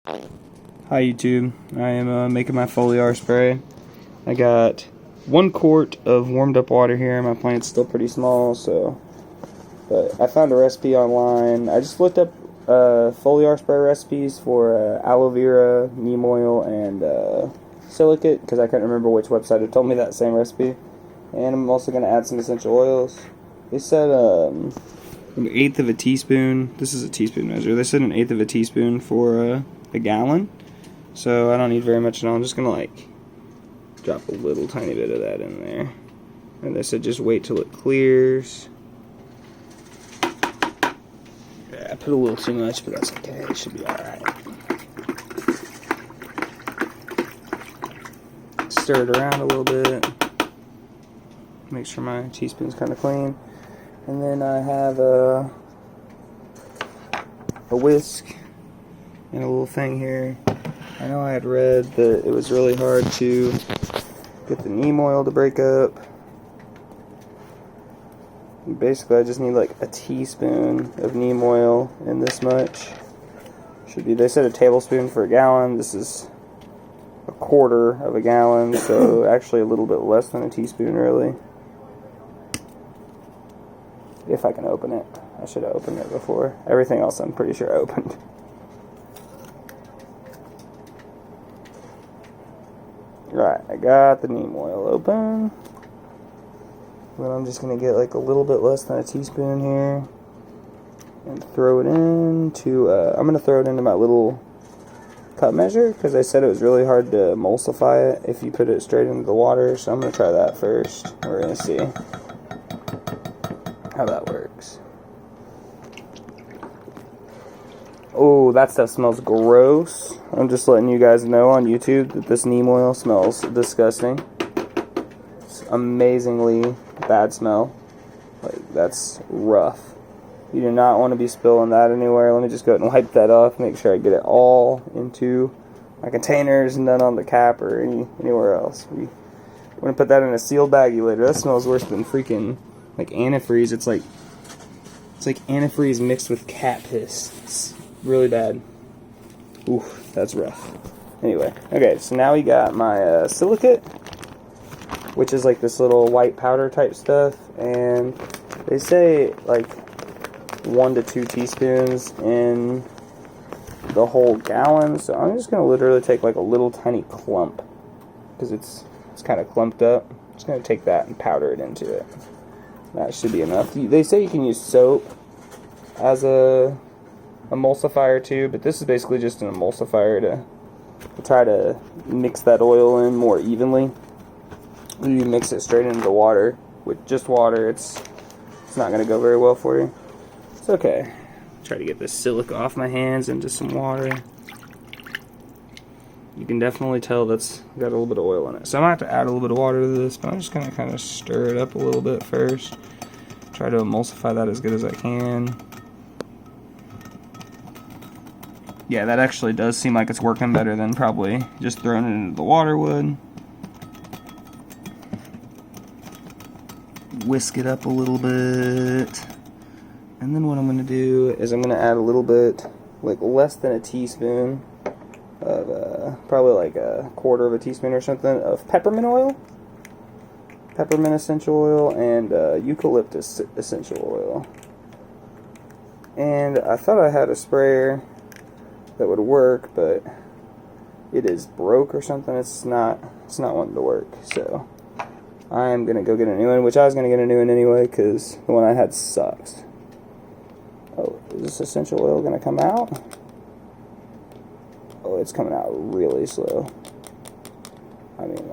Hi YouTube, I am making my foliar spray. I got 1 quart of warmed up water here. My plant's still pretty small, but I found a recipe online. I just looked up foliar spray recipes for aloe vera, neem oil, and silica, because I couldn't remember which website had told me that same recipe. And I'm also going to add some essential oils. They said 1/8 of a teaspoon. This is a teaspoon measure. They said 1/8 of a teaspoon for a gallon. So I don't need very much at all. I'm just gonna drop a little tiny bit of that in there. And they said just wait till it clears. Yeah, I put a little too much, but that's okay. It should be alright. Stir it around a little bit. Make sure my teaspoon's kind of clean. And then I have a whisk and a little thing here. I know I had read that it was really hard to get the neem oil to break up. Basically, I just need like a teaspoon of neem oil in this much. Should be, they said a tablespoon for a gallon. This is a quarter of a gallon, so actually a little bit less than a teaspoon, really. If I can open it. I should have opened it before. Everything else I'm pretty sure I opened. Right, I got the neem oil open. Then I'm just going to get like a little bit less than a teaspoon here and throw it into, I'm going to throw it into my little cup measure because I said it was really hard to emulsify it if you put it straight into the water, so I'm going to try that first. We're going to see how that works. Oh, that stuff smells gross. I'm just letting you guys know on YouTube that this neem oil smells disgusting. It's amazingly bad smell. Like, that's rough. You do not want to be spilling that anywhere. Let me just go ahead and wipe that off. Make sure I get it all into my containers and none on the cap or anywhere else. We're going to put that in a sealed baggie later. That smells worse than freaking like antifreeze. It's like antifreeze mixed with cat piss. It's really bad. Oof, that's rough. Anyway, okay, so now we got my silicate, which is like this little white powder type stuff, and they say like 1 to 2 teaspoons in the whole gallon, so I'm just gonna literally take like a little tiny clump, because it's kind of clumped up. I'm just gonna take that and powder it into it. That should be enough. They say you can use soap as a emulsifier too, but this is basically just an emulsifier to try to mix that oil in more evenly. When you mix it straight into the water with just water, it's not going to go very well for you. It's okay. Try to get this silica off my hands into some water. You can definitely tell that's got a little bit of oil in it. So I might have to add a little bit of water to this, but I'm just going to kind of stir it up a little bit first. Try to emulsify that as good as I can. Yeah, that actually does seem like it's working better than probably just throwing it into the water would. Whisk it up a little bit. And then what I'm going to do is I'm going to add a little bit, like less than a teaspoon of, probably like a quarter of a teaspoon or something, of peppermint oil. Peppermint essential oil and eucalyptus essential oil. And I thought I had a sprayer that would work, but it is broke or something. It's not wanting to work, so I'm gonna go get a new one, which I was gonna get a new one anyway because the one I had sucks. Oh, is this essential oil gonna come out? Oh, it's coming out really slow. I mean,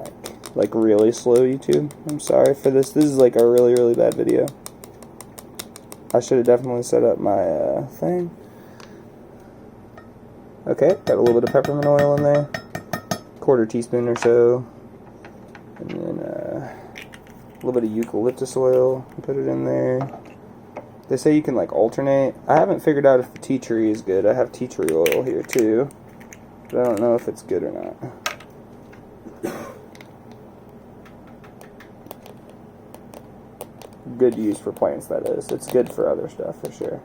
like really slow, YouTube. I'm sorry for this. This is like a really, really bad video. I should have definitely set up my thing. Okay, got a little bit of peppermint oil in there, 1/4 teaspoon or so, and then a little bit of eucalyptus oil, put it in there. They say you can like alternate. I haven't figured out if the tea tree is good. I have tea tree oil here too, but I don't know if it's good or not. Good use for plants, that is. It's good for other stuff for sure.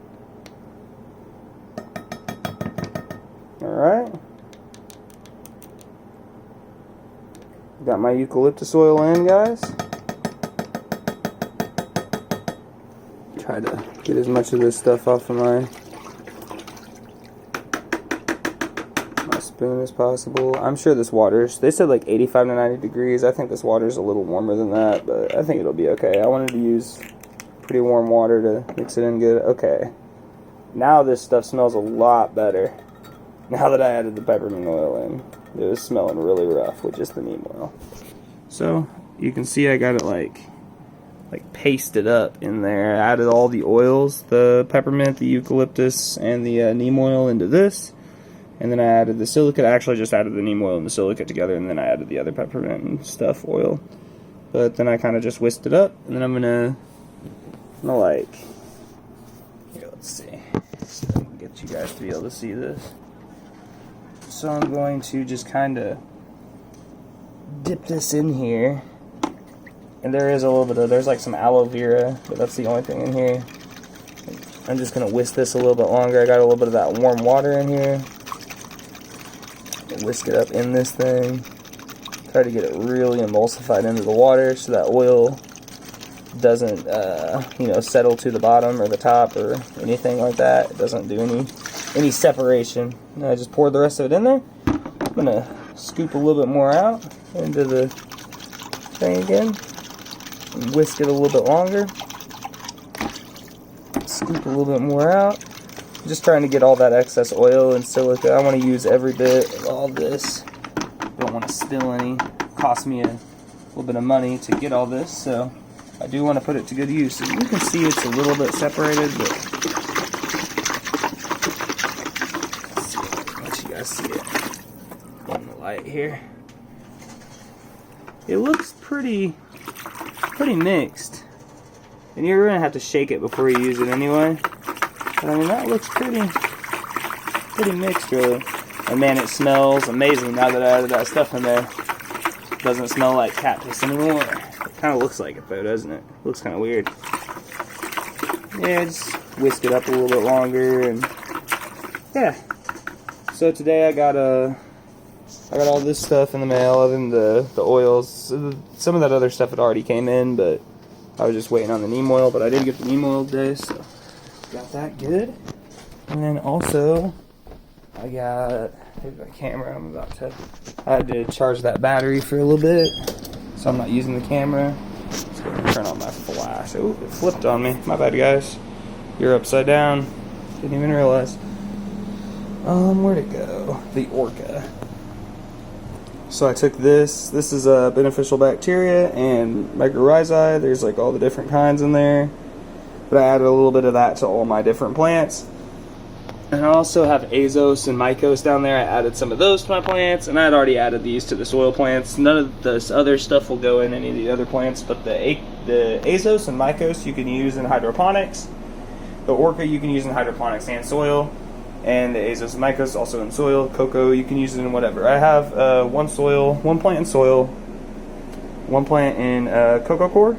Alright, Got my eucalyptus oil in, guys. Try to get as much of this stuff off of my spoon as possible. I'm sure this water's, they said like 85 to 90 degrees. I think this water's a little warmer than that, but I think it'll be okay. I wanted to use pretty warm water to mix it in good. Okay. Now this stuff smells a lot better. Now that I added the peppermint oil in. It was smelling really rough with just the neem oil. So you can see I got it like pasted up in there. I added all the oils, the peppermint, the eucalyptus, and the neem oil into this. And then I added the silica. I actually just added the neem oil and the silica together, and then I added the other peppermint and stuff oil. But then I kind of just whisked it up, and then I'm gonna like, here, let's see, so I can get you guys to be able to see this. So I'm going to just kind of dip this in here, and there is a little bit of, there's like some aloe vera, but that's the only thing in here. I'm just gonna whisk this a little bit longer. I got a little bit of that warm water in here. Whisk it up in this thing. Try to get it really emulsified into the water so that oil doesn't, settle to the bottom or the top or anything like that. It doesn't do any separation. And I just pour the rest of it in there. I'm gonna scoop a little bit more out into the thing again. And whisk it a little bit longer. Scoop a little bit more out. Just trying to get all that excess oil and silica. I want to use every bit of all this. Don't want to spill any. It cost me a little bit of money to get all this, so I do want to put it to good use. And you can see it's a little bit separated, but let's see, let you guys see it in the light here. It looks pretty mixed, and you're gonna have to shake it before you use it anyway. But I mean, that looks pretty mixed, really. And man, it smells amazing now that I added that stuff in there. It doesn't smell like cat piss anymore. It kind of looks like it though, doesn't it? It looks kind of weird. Yeah, just whisk it up a little bit longer, and yeah. So today I got all this stuff in the mail, other than the oils. Some of that other stuff had already came in, but I was just waiting on the neem oil. But I did get the neem oil today, so got that good. And then also I got, here's my camera. I had to charge that battery for a little bit, so I'm not using the camera. Let's go and turn on my flash. Oh, it flipped on me. My bad, guys. You're upside down. Didn't even realize. Where'd it go? The orca. So I took this. This is a beneficial bacteria and mycorrhizae. There's like all the different kinds in there. But I added a little bit of that to all my different plants. And I also have azos and mycos down there. I added some of those to my plants, and I had already added these to the soil plants. None of this other stuff will go in any of the other plants, but the azos and mycos you can use in hydroponics. The orca you can use in hydroponics and soil. And the azos and mycos also in soil. Cocoa you can use it in whatever. I have one plant in soil, one plant in cocoa core,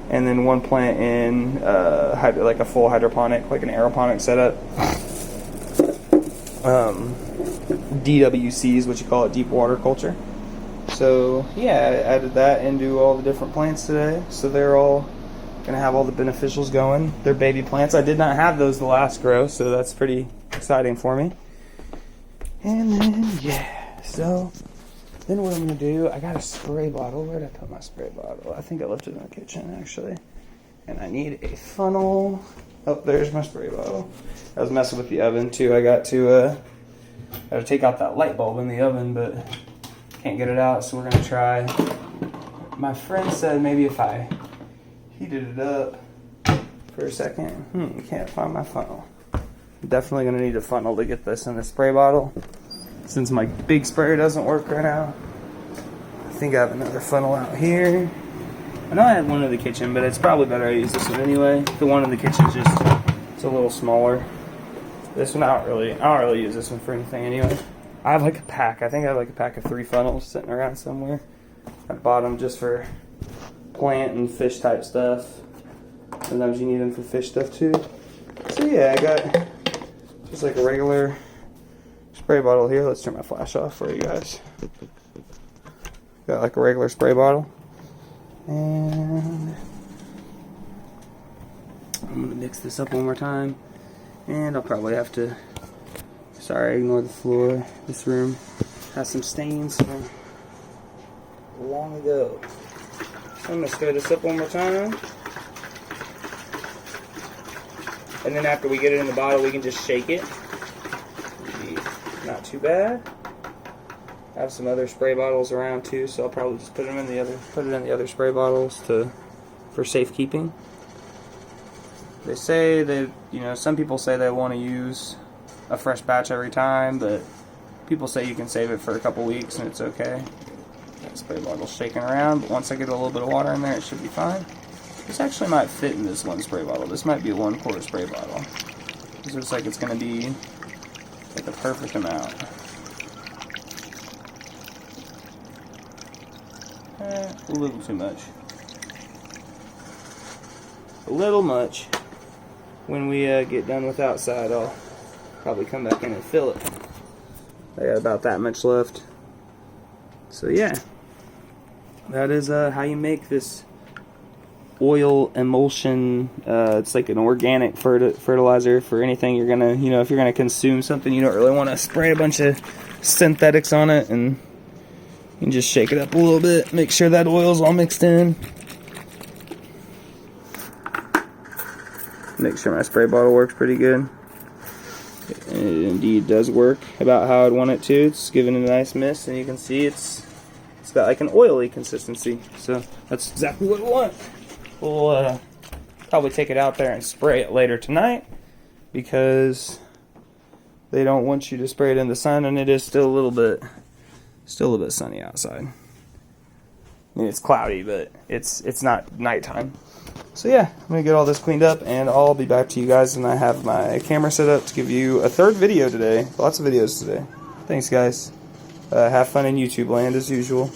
and then one plant in like a full hydroponic, like an aeroponic setup. DWC is what you call it, deep water culture. So yeah, I added that into all the different plants today. So they're all gonna have all the beneficials going. They're baby plants. I did not have those the last grow, so that's pretty exciting for me. And then yeah, so then what I'm gonna do, I got a spray bottle. Where did I put my spray bottle? I think I left it in the kitchen actually. And I need a funnel. Oh, there's my spray bottle. I was messing with the oven too. I got to take out that light bulb in the oven, but can't get it out, so we're gonna try. My friend said maybe if I heated it up for a second. Can't find my funnel. I'm definitely gonna need a funnel to get this in the spray bottle, since my big sprayer doesn't work right now. I think I have another funnel out here. I know I had one in the kitchen, but it's probably better I use this one anyway. The one in the kitchen it's a little smaller. This one I don't really use this one for anything anyway. I have like a pack. I think I have like a pack of 3 funnels sitting around somewhere. I bought them just for plant and fish type stuff. Sometimes you need them for fish stuff too. So yeah, I got just like a regular spray bottle here. Let's turn my flash off for you guys. Got like a regular spray bottle. And I'm going to mix this up one more time. And I'll probably have to, sorry, ignore the floor. This room has some stains from long ago. So I'm going to stir this up one more time. And then after we get it in the bottle, we can just shake it. Not too bad. I have some other spray bottles around too, so I'll probably just put it in the other spray bottles for safekeeping. They say that, you know, some people say they want to use a fresh batch every time, but people say you can save it for a couple weeks and it's okay. That spray bottle's shaking around, but once I get a little bit of water in there, it should be fine. This actually might fit in this one spray bottle. This might be a 1/4 spray bottle. This looks like it's going to be like the perfect amount. A little too much. A little much. When we get done with outside, I'll probably come back in and fill it. I got about that much left. So yeah, that is how you make this oil emulsion. It's like an organic fertilizer for anything you're gonna, you know, if you're gonna consume something, you don't really want to spray a bunch of synthetics on it, and you can just shake it up a little bit, make sure that oil's all mixed in. Make sure my spray bottle works pretty good. It indeed does work about how I'd want it to. It's giving it a nice mist, and you can see it's got like an oily consistency. So that's exactly what we want. We'll probably take it out there and spray it later tonight, because they don't want you to spray it in the sun, and it is still a little bit sunny outside. I mean, it's cloudy, but it's not nighttime. So yeah, I'm gonna get all this cleaned up, and I'll be back to you guys when I have my camera set up to give you a third video today. Lots of videos today. Thanks, guys. Have fun in YouTube land as usual.